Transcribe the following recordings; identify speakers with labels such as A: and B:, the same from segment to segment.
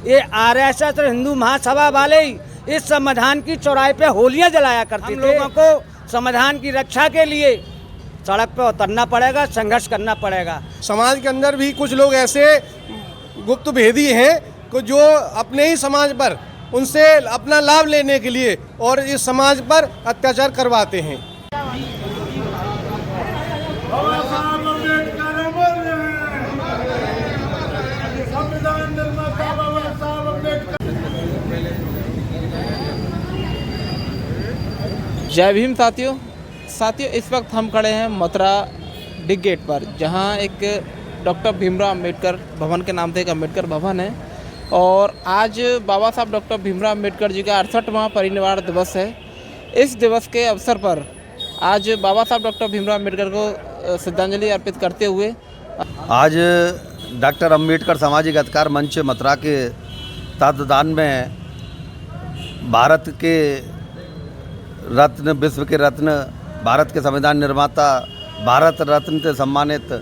A: ये आरएसएस और हिंदू महासभा वाले ही इस संविधान की चौराहे पे होलियां जलाया करते थे। लोगों को संविधान की रक्षा के लिए सड़क पे उतरना पड़ेगा, संघर्ष करना पड़ेगा।
B: समाज के अंदर भी कुछ लोग ऐसे गुप्त भेदी हैं कि जो अपने ही समाज पर उनसे अपना लाभ लेने के लिए और इस समाज पर अत्याचार करवाते हैं।
C: जय भीम साथियों। इस वक्त हम खड़े हैं मथुरा डिग गेट पर, जहां एक डॉक्टर भीमराव अंबेडकर भवन के नाम से एक अंबेडकर भवन है और आज बाबा साहब डॉक्टर भीमराव अंबेडकर जी का 68वां परिनिर्वाण दिवस है। इस दिवस के अवसर पर आज बाबा साहब डॉक्टर भीमराव अंबेडकर को श्रद्धांजलि अर्पित करते हुए
D: आज डॉक्टर अंबेडकर सामाजिक अधिकार मंच मथुरा के तत्वाधान में भारत के रत्न, विश्व के रत्न, भारत के संविधान निर्माता, भारत रत्न से सम्मानित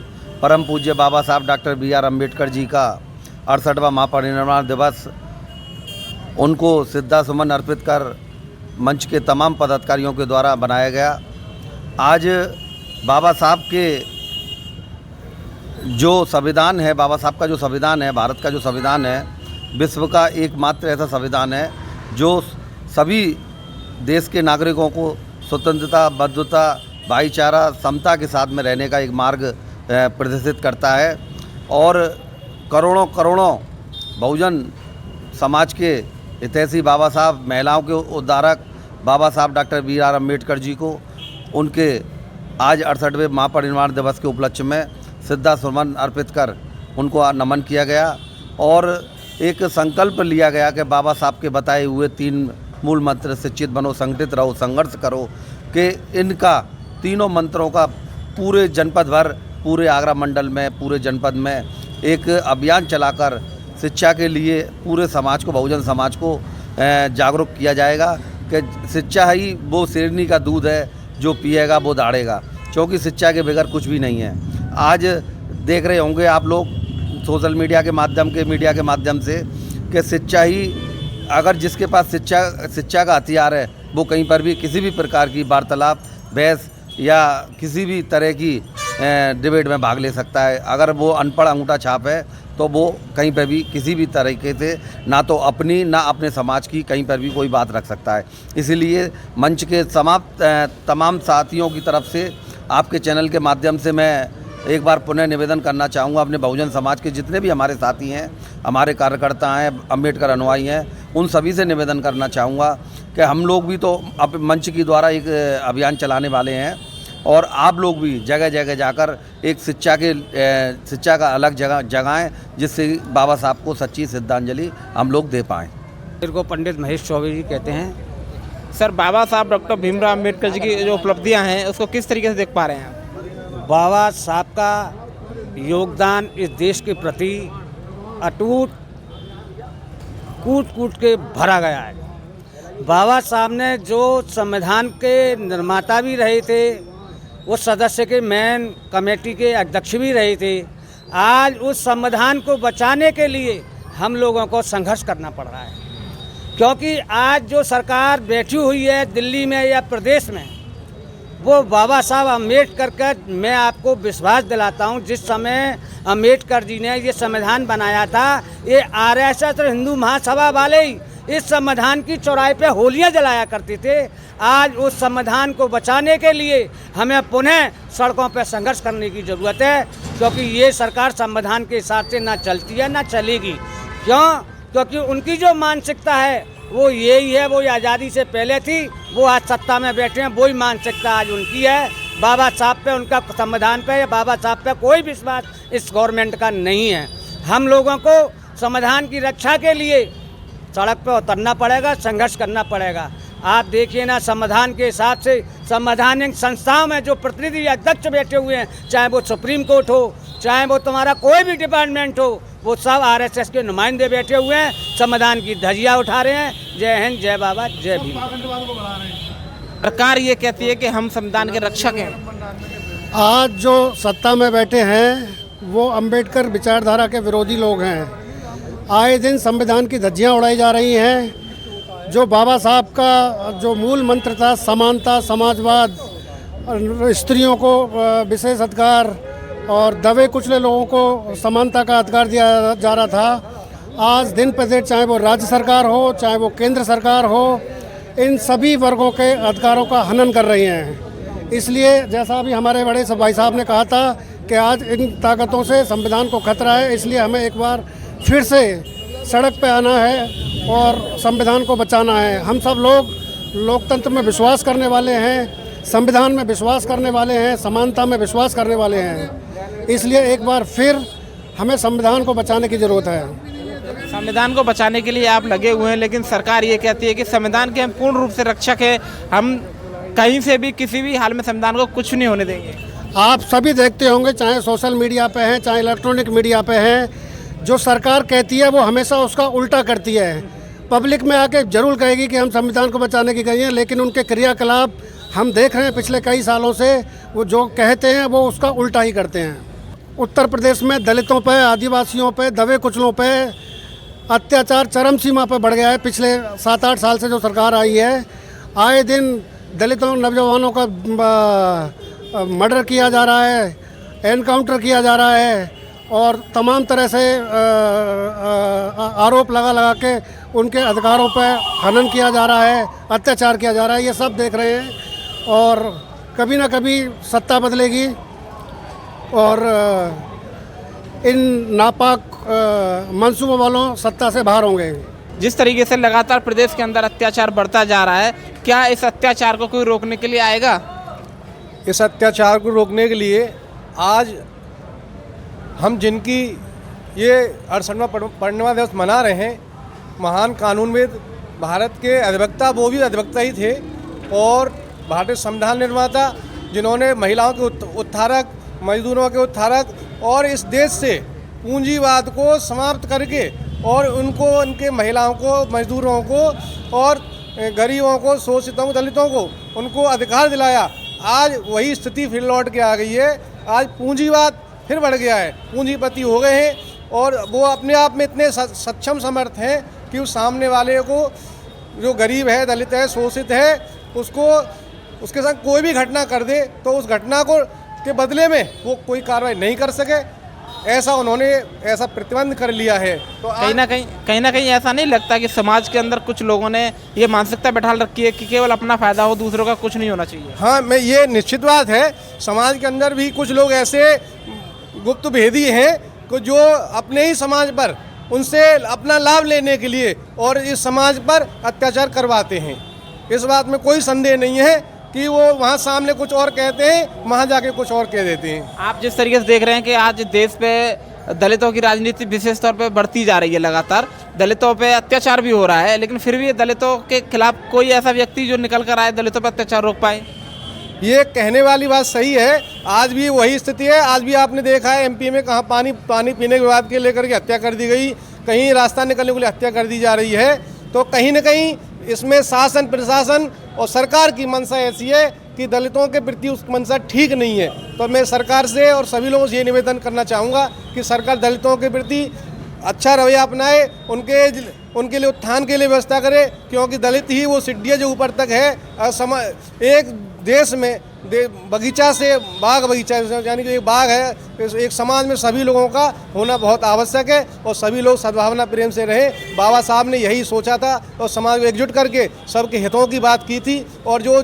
D: परम पूज्य बाबा साहब डॉक्टर BR अम्बेडकर जी का 68वां महापरिनिर्वाण दिवस, उनको श्रद्धासुमन अर्पित कर मंच के तमाम पदाधिकारियों के द्वारा बनाया गया। आज बाबा साहब के जो संविधान है, बाबा साहब का जो संविधान है, भारत का जो संविधान है, विश्व का एकमात्र ऐसा संविधान है जो सभी देश के नागरिकों को स्वतंत्रता, बद्धता, भाईचारा, समता के साथ में रहने का एक मार्ग प्रदर्शित करता है और करोड़ों बहुजन समाज के हितैषी बाबा साहब, महिलाओं के उद्धारक बाबा साहब डॉक्टर BR अम्बेडकर जी को उनके आज 68वें महापरिनिर्वाण दिवस के उपलक्ष्य में श्रद्धासुमन अर्पित कर उनको नमन किया गया और एक संकल्प लिया गया कि बाबा साहब के बताए हुए 3 मूल मंत्र से चित बनो, संगठित रहो, संघर्ष करो, कि इनका तीनों मंत्रों का पूरे जनपद भर, पूरे आगरा मंडल में, पूरे जनपद में एक अभियान चलाकर शिक्षा के लिए पूरे समाज को, बहुजन समाज को जागरूक किया जाएगा कि शिक्षा ही वो शेरनी का दूध है, जो पिएगा वो दाढ़ेगा, क्योंकि शिक्षा के बगैर कुछ भी नहीं है। आज देख रहे होंगे आप लोग सोशल मीडिया के माध्यम से कि शिक्षा ही, अगर जिसके पास शिक्षा का हथियार है वो कहीं पर भी किसी भी प्रकार की वार्तालाप, बहस या किसी भी तरह की डिबेट में भाग ले सकता है। अगर वो अनपढ़ अंगूठा छाप है तो वो कहीं पर भी किसी भी तरीके से ना तो अपनी ना अपने समाज की कहीं पर भी कोई बात रख सकता है। इसीलिए मंच के तमाम साथियों की तरफ से आपके चैनल के माध्यम से मैं एक बार पुनः निवेदन करना चाहूँगा अपने बहुजन समाज के जितने भी हमारे साथी हैं, हमारे कार्यकर्ता हैं, अम्बेडकर अनुयायी हैं, उन सभी से निवेदन करना चाहूँगा कि हम लोग भी तो अब मंच के द्वारा एक अभियान चलाने वाले हैं और आप लोग भी जगह जगह जाकर एक शिक्षा का अलग जगह जगाएँ, जिससे बाबा साहब को सच्ची श्रद्धांजलि हम लोग दे पाएँ।
A: मेरे को पंडित महेश चौबे जी कहते हैं।
C: सर, बाबा साहब डॉक्टर भीमराव अंबेडकर जी की जो उपलब्धियां हैं उसको किस तरीके से देख पा रहे हैं?
A: बाबा साहब का योगदान इस देश के प्रति अटूट कूट के भरा गया है। बाबा साहब ने जो संविधान के निर्माता भी रहे थे, वो सदस्य के मेन कमेटी के अध्यक्ष भी रहे थे। आज उस संविधान को बचाने के लिए हम लोगों को संघर्ष करना पड़ रहा है, क्योंकि आज जो सरकार बैठी हुई है दिल्ली में या प्रदेश में, वो बाबा साहब अम्बेडकर का, मैं आपको विश्वास दिलाता हूँ, जिस समय अम्बेडकर जी ने ये संविधान बनाया था, ये आरएसएस और हिंदू महासभा वाले ही इस संविधान की चौराहे पे होलियां जलाया करते थे। आज उस संविधान को बचाने के लिए हमें पुनः सड़कों पे संघर्ष करने की ज़रूरत है, क्योंकि ये सरकार संविधान के हिसाब से ना चलती है ना चलेगी। क्यों? क्योंकि उनकी जो मानसिकता है वो यही है, वो आज़ादी से पहले थी, वो आज सत्ता में बैठे हैं, वही मानसिकता आज उनकी है। बाबा साहब पे, उनका संविधान पे या बाबा साहब पे कोई विश्वास इस गवर्नमेंट का नहीं है। हम लोगों को संविधान की रक्षा के लिए सड़क पे उतरना पड़ेगा, संघर्ष करना पड़ेगा। आप देखिए ना, संविधान के हिसाब से संवैधानिक संस्थाओं में जो प्रतिनिधि अध्यक्ष बैठे हुए हैं, चाहे वो सुप्रीम कोर्ट हो, चाहे वो तुम्हारा कोई भी डिपार्टमेंट हो, वो सब आरएसएस के नुमाइंदे बैठे हुए हैं, संविधान की धज्जियाँ उठा रहे हैं। जय हिंद, जय बाबा, जय भीम।
C: सरकार ये कहती है कि हम संविधान के रक्षक हैं।
B: आज जो सत्ता में बैठे हैं वो अंबेडकर विचारधारा के विरोधी लोग हैं।
E: आए दिन संविधान की धज्जियां उड़ाई जा रही हैं। जो बाबा साहब का जो मूल मंत्र था, समानता, समाजवाद, स्त्रियों को विशेष अधिकार और दबे कुचले लोगों को समानता का अधिकार दिया जा रहा था, आज दिन पर दिन चाहे वो राज्य सरकार हो चाहे वो केंद्र सरकार हो, इन सभी वर्गों के अधिकारों का हनन कर रही हैं। इसलिए जैसा अभी हमारे बड़े भाई साहब ने कहा था कि आज इन ताकतों से संविधान को खतरा है, इसलिए हमें एक बार फिर से सड़क पे आना है और संविधान को बचाना है। हम सब लोग लोकतंत्र में विश्वास करने वाले हैं, संविधान में विश्वास करने वाले हैं, समानता में विश्वास करने वाले हैं। इसलिए एक बार फिर हमें संविधान को बचाने की ज़रूरत है।
C: संविधान को बचाने के लिए आप लगे हुए हैं, लेकिन सरकार ये कहती है कि संविधान के हम पूर्ण रूप से रक्षक हैं, हम कहीं से भी किसी भी हाल में संविधान को कुछ नहीं होने देंगे।
E: आप सभी देखते होंगे, चाहे सोशल मीडिया पे हैं चाहे इलेक्ट्रॉनिक मीडिया पे हैं, जो सरकार कहती है वो हमेशा उसका उल्टा करती है। पब्लिक में आके जरूर कहेगी कि हम संविधान को बचाने की गई हैं, लेकिन उनके क्रियाकलाप हम देख रहे हैं पिछले कई सालों से, वो जो कहते हैं वो उसका उल्टा ही करते हैं। उत्तर प्रदेश में दलितों पर, आदिवासियों पर, दबे कुचलों पर अत्याचार चरम सीमा पर बढ़ गया है। पिछले 7-8 साल से जो सरकार आई है, आए दिन दलितों नौजवानों का मर्डर किया जा रहा है, एनकाउंटर किया जा रहा है और तमाम तरह से आरोप लगा के उनके अधिकारों पर हनन किया जा रहा है, अत्याचार किया जा रहा है। ये सब देख रहे हैं और कभी ना कभी सत्ता बदलेगी और इन नापाक मंसूबों वालों सत्ता से बाहर होंगे।
C: जिस तरीके से लगातार प्रदेश के अंदर अत्याचार बढ़ता जा रहा है, क्या इस अत्याचार को कोई रोकने के लिए आएगा?
B: इस अत्याचार को रोकने के लिए आज हम जिनकी ये 68वां दिवस मना रहे हैं, महान कानूनविद, भारत के अधिवक्ता, वो भी अधिवक्ता ही थे और भारतीय संविधान निर्माता, जिन्होंने महिलाओं के उत्थारक, मजदूरों के उत्थारक और इस देश से पूंजीवाद को समाप्त करके और उनको, उनके महिलाओं को, मजदूरों को और गरीबों को, शोषितों को, दलितों को उनको अधिकार दिलाया। आज वही स्थिति फिर लौट के आ गई है। आज पूंजीवाद फिर बढ़ गया है, पूंजीपति हो गए हैं और वो अपने आप में इतने सक्षम समर्थ हैं कि उस सामने वाले को, जो गरीब है, दलित है, शोषित है, उसको उसके साथ कोई भी घटना कर दे तो उस घटना को के बदले में वो कोई कार्रवाई नहीं कर सके, ऐसा उन्होंने ऐसा प्रतिबंध कर लिया है। तो
C: कहीं ना कहीं ऐसा नहीं लगता कि समाज के अंदर कुछ लोगों ने ये मानसिकता बैठा रखी है कि केवल अपना फायदा हो, दूसरों का कुछ नहीं होना चाहिए?
B: हाँ, मैं ये निश्चित बात है, समाज के अंदर भी कुछ लोग ऐसे गुप्त भेदी हैं कि जो अपने ही समाज पर उनसे अपना लाभ लेने के लिए और इस समाज पर अत्याचार करवाते हैं। इस बात में कोई संदेह नहीं है कि वो वहाँ सामने कुछ और कहते हैं, वहाँ जाके कुछ और कह देते हैं।
C: आप जिस तरीके से देख रहे हैं कि आज देश पे दलितों की राजनीति विशेष तौर पे बढ़ती जा रही है, लगातार दलितों पे अत्याचार भी हो रहा है, लेकिन फिर भी दलितों के खिलाफ कोई ऐसा व्यक्ति जो निकल कर आए दलितों पर अत्याचार रोक पाए?
B: ये कहने वाली बात सही है। आज भी वही स्थिति है। आज भी आपने देखा है एमपी में कहाँ पानी पीने के विवाद के लेकर के हत्या कर दी गई, कहीं रास्ता निकलने के लिए हत्या कर दी जा रही है। तो कहीं न कहीं इसमें शासन, प्रशासन और सरकार की मंशा ऐसी है कि दलितों के प्रति उसकी मंशा ठीक नहीं है। तो मैं सरकार से और सभी लोगों से ये निवेदन करना चाहूँगा कि सरकार दलितों के प्रति अच्छा रवैया अपनाए, उनके लिए उत्थान के लिए व्यवस्था करे, क्योंकि दलित ही वो सीढ़ी जो ऊपर तक है। एक देश में बगीचा से बाग, बगीचा यानी कि एक बाग है, एक समाज में सभी लोगों का होना बहुत आवश्यक है और सभी लोग सद्भावना प्रेम से रहें। बाबा साहब ने यही सोचा था और समाज को एकजुट करके सबके हितों की बात की थी और जो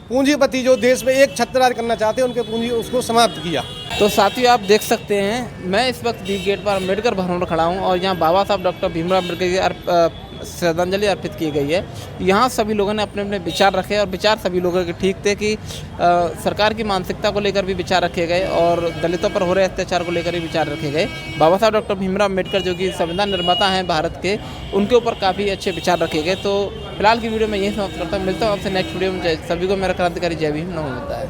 B: पूंजीपति जो देश में एक छत्र राज करना चाहते हैं उनके पूंजी उसको समाप्त किया।
C: तो साथियों, आप देख सकते हैं, मैं इस वक्त डी गेट पर अम्बेडकर भवन में खड़ा हूँ और यहाँ बाबा साहब डॉक्टर भीमराव अम्बेडकर की श्रद्धांजलि अर्पित की गई है। यहाँ सभी लोगों ने अपने अपने विचार रखे और विचार सभी लोगों के ठीक थे कि सरकार की मानसिकता को लेकर भी विचार रखे गए और दलितों पर हो रहे अत्याचार को लेकर भी विचार रखे गए। बाबा साहब डॉक्टर भीमराव अम्बेडकर जो कि संविधान निर्माता हैं भारत के, उनके ऊपर काफ़ी अच्छे विचार रखे गए। तो फिलहाल की वीडियो में यही समाप्त करता हूँ। मिलता हूँ आपसे नेक्स्ट वीडियो में। सभी को मेरा क्रांतिकारी जय भीम नमो बुद्धाय।